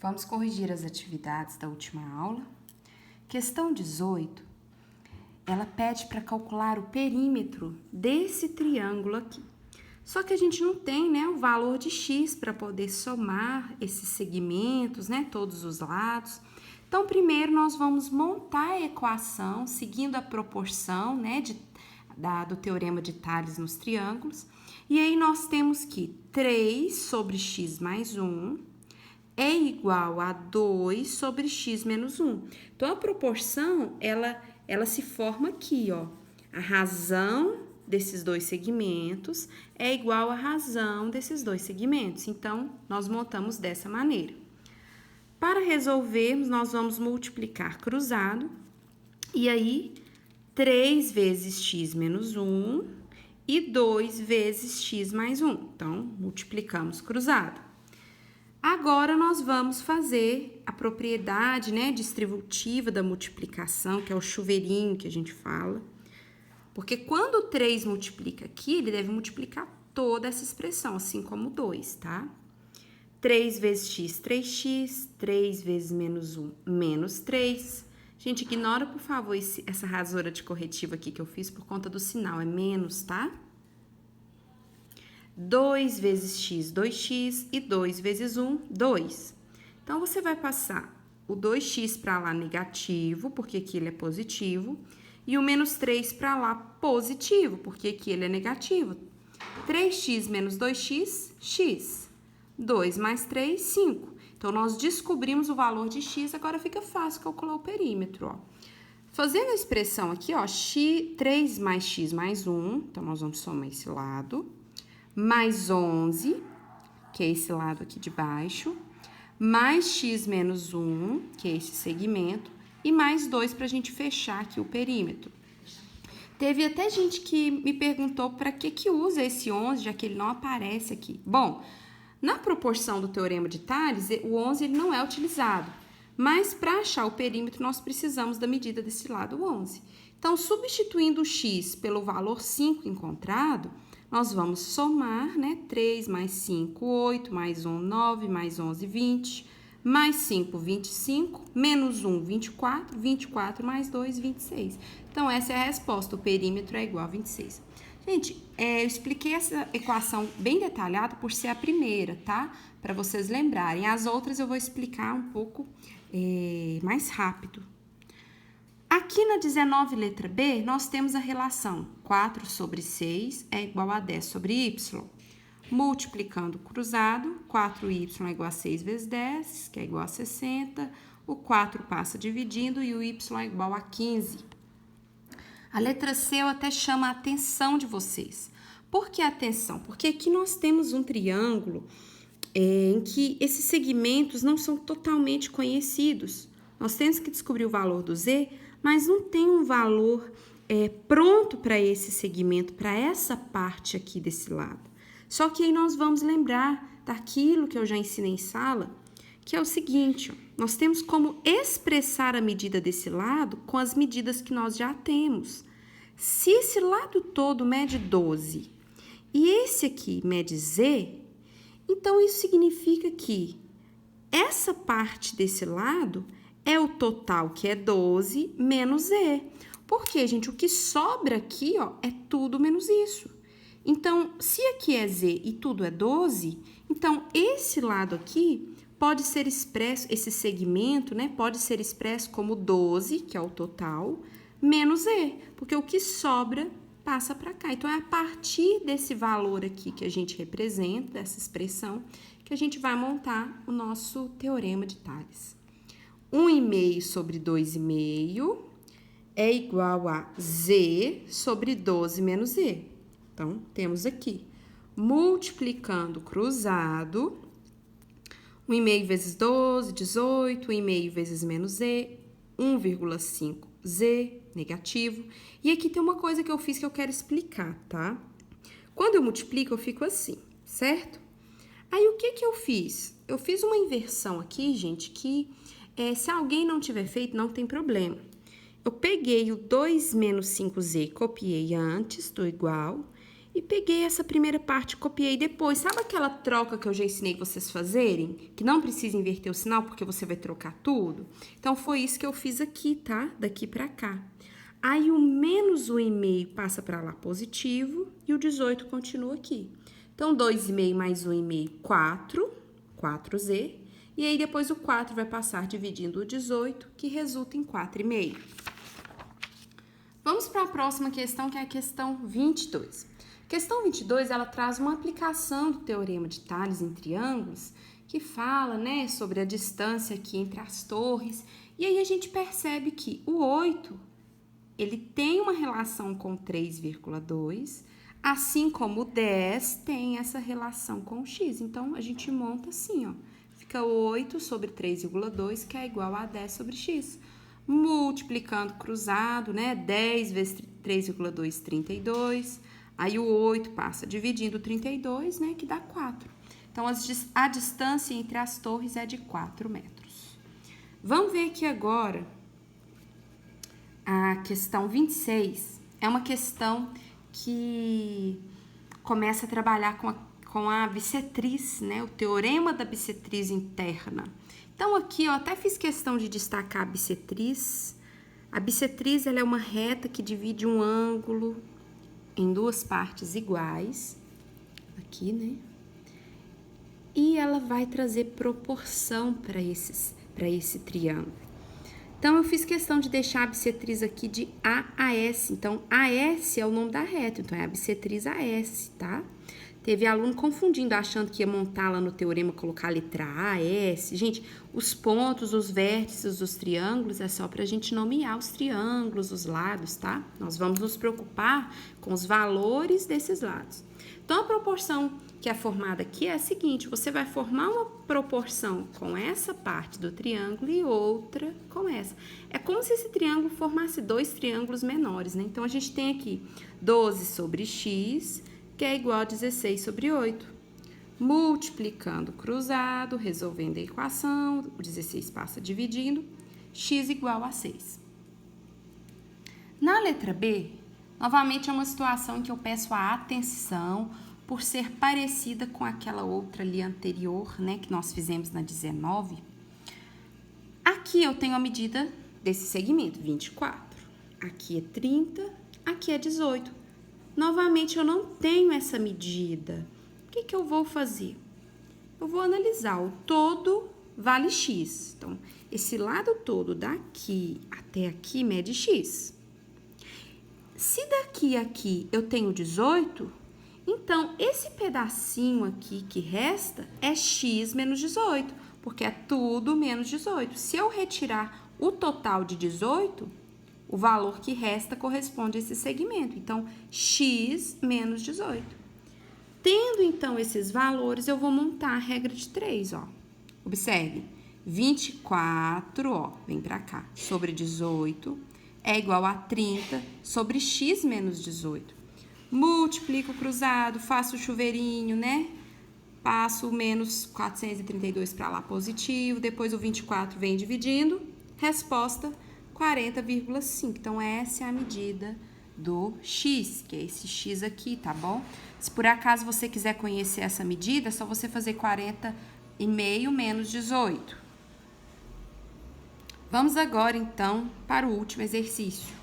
Vamos corrigir as atividades da última aula. Questão 18, ela pede para calcular o perímetro desse triângulo aqui. Só que a gente não tem, né, o valor de x para poder somar esses segmentos, né, todos os lados. Então, primeiro nós vamos montar a equação seguindo a proporção, né, do teorema de Tales nos triângulos. E aí nós temos que 3 sobre x mais 1 é igual a 2 sobre x menos 1. Então, a proporção, ela se forma aqui, ó. A razão desses dois segmentos é igual à razão desses dois segmentos. Então, nós montamos dessa maneira. Para resolvermos, nós vamos multiplicar cruzado. E aí, 3 vezes x menos 1 e 2 vezes x mais 1. Então, multiplicamos cruzado. Agora, nós vamos fazer a propriedade, né, distributiva da multiplicação, que é o chuveirinho que a gente fala. Porque quando o 3 multiplica aqui, ele deve multiplicar toda essa expressão, assim como o 2, tá? 3 vezes x, 3x, 3 vezes menos 1, menos 3. Gente, ignora, por favor, essa rasura de corretivo aqui que eu fiz por conta do sinal, é menos, tá? 2 vezes x, 2x, e 2 vezes 1, 2. Então, você vai passar o 2x para lá negativo, porque aqui ele é positivo, e o menos 3 para lá positivo, porque aqui ele é negativo. 3x menos 2x, x. 2 mais 3, 5. Então, nós descobrimos o valor de x, agora fica fácil calcular o perímetro, ó. Fazendo a expressão aqui, ó, 3 mais x mais 1, então, nós vamos somar esse lado, mais 11, que é esse lado aqui de baixo, mais x menos 1, que é esse segmento, e mais 2 para a gente fechar aqui o perímetro. Teve até gente que me perguntou para que usa esse 11, já que ele não aparece aqui. Bom, na proporção do teorema de Tales, o 11 ele não é utilizado, mas para achar o perímetro nós precisamos da medida desse lado 11. Então, substituindo o x pelo valor 5 encontrado, nós vamos somar, né? 3 mais 5, 8, mais 1, 9, mais 11, 20, mais 5, 25, menos 1, 24, 24 mais 2, 26. Então, essa é a resposta, o perímetro é igual a 26. Gente, eu expliquei essa equação bem detalhada por ser a primeira, tá? Para vocês lembrarem. As outras eu vou explicar um pouco mais rápido. Aqui na 19, letra B, nós temos a relação 4 sobre 6 é igual a 10 sobre y. Multiplicando cruzado, 4y é igual a 6 vezes 10, que é igual a 60. O 4 passa dividindo e o y é igual a 15. A letra C eu até chamo a atenção de vocês. Por que atenção? Porque aqui nós temos um triângulo em que esses segmentos não são totalmente conhecidos. Nós temos que descobrir o valor do Z, mas não tem um valor pronto para esse segmento, para essa parte aqui desse lado. Só que aí nós vamos lembrar daquilo que eu já ensinei em sala, que é o seguinte, ó, nós temos como expressar a medida desse lado com as medidas que nós já temos. Se esse lado todo mede 12 e esse aqui mede Z, então isso significa que essa parte desse lado é o total, que é 12, menos Z. Porque, gente, o que sobra aqui, ó, é tudo menos isso. Então, se aqui é Z e tudo é 12, então esse lado aqui pode ser expresso, esse segmento, né, pode ser expresso como 12, que é o total, menos Z, porque o que sobra passa para cá. Então, é a partir desse valor aqui que a gente representa, dessa expressão, que a gente vai montar o nosso teorema de Tales. 1,5 sobre 2,5 é igual a Z sobre 12 menos Z. Então, temos aqui, multiplicando cruzado, 1,5 vezes 12, 18, 1,5 vezes menos Z, 1,5 Z, negativo. E aqui tem uma coisa que eu fiz que eu quero explicar, tá? Quando eu multiplico, eu fico assim, certo? Aí, o que eu fiz? Eu fiz uma inversão aqui, gente, que se alguém não tiver feito, não tem problema. Eu peguei o 2 menos 5Z, copiei antes do igual, e peguei essa primeira parte e copiei depois. Sabe aquela troca que eu já ensinei vocês fazerem? Que não precisa inverter o sinal porque você vai trocar tudo? Então, foi isso que eu fiz aqui, tá? Daqui pra cá. Aí, o menos 1,5 passa pra lá positivo e o 18 continua aqui. Então, 2,5 mais 1,5, 4, 4z. E aí, depois o 4 vai passar dividindo o 18, que resulta em 4,5. Vamos para a próxima questão, que é a questão 22. Questão 22, ela traz uma aplicação do teorema de Tales em triângulos, que fala, né, sobre a distância aqui entre as torres. E aí, a gente percebe que o 8, ele tem uma relação com 3,2, assim como o 10 tem essa relação com o x. Então, a gente monta assim, ó. Fica 8 sobre 3,2, que é igual a 10 sobre x. Multiplicando cruzado, né? 10 vezes 3,2, 32. Aí, o 8 passa dividindo 32, né? Que dá 4. Então, a distância entre as torres é de 4 metros. Vamos ver aqui agora a questão 26. É uma questão que começa a trabalhar com a bissetriz, né? O teorema da bissetriz interna. Então, aqui eu até fiz questão de destacar a bissetriz. A bissetriz, ela é uma reta que divide um ângulo em duas partes iguais. Aqui, né? E ela vai trazer proporção para esse triângulo. Então, eu fiz questão de deixar a bissetriz aqui de A a S. Então, AS é o nome da reta, então é a bissetriz AS, tá? Teve aluno confundindo, achando que ia montar lá no teorema, colocar a letra A, S. Gente, os pontos, os vértices dos triângulos é só para a gente nomear os triângulos, os lados, tá? Nós vamos nos preocupar com os valores desses lados. Então, a proporção que é formada aqui é a seguinte: você vai formar uma proporção com essa parte do triângulo e outra com essa. É como se esse triângulo formasse dois triângulos menores, né? Então, a gente tem aqui 12 sobre x, que é igual a 16 sobre 8. Multiplicando cruzado, resolvendo a equação, o 16 passa dividindo, x igual a 6. Na letra B, novamente é uma situação em que eu peço a atenção por ser parecida com aquela outra ali anterior, né, que nós fizemos na 19. Aqui eu tenho a medida desse segmento, 24. Aqui é 30, aqui é 18. Novamente, eu não tenho essa medida. O que eu vou fazer? Eu vou analisar. O todo vale x. Então, esse lado todo daqui até aqui mede x. Se daqui a aqui eu tenho 18, então, esse pedacinho aqui que resta é x menos 18, porque é tudo menos 18. Se eu retirar o total de 18... o valor que resta corresponde a esse segmento. Então, x menos 18. Tendo, então, esses valores, eu vou montar a regra de 3, ó. Observe. 24, ó, vem pra cá, sobre 18, é igual a 30 sobre x menos 18. Multiplico o cruzado, faço o chuveirinho, né? Passo o menos 432 para lá positivo, depois o 24 vem dividindo, resposta 40,5. Então, essa é a medida do x, que é esse x aqui, tá bom? Se por acaso você quiser conhecer essa medida, é só você fazer 40,5 menos 18. Vamos agora, então, para o último exercício.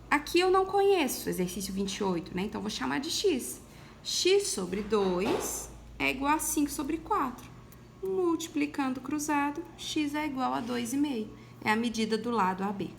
Aqui eu não conheço, exercício 28, né? Então, vou chamar de x. X sobre 2 é igual a 5 sobre 4. Multiplicando cruzado, x é igual a 2,5. É a medida do lado AB.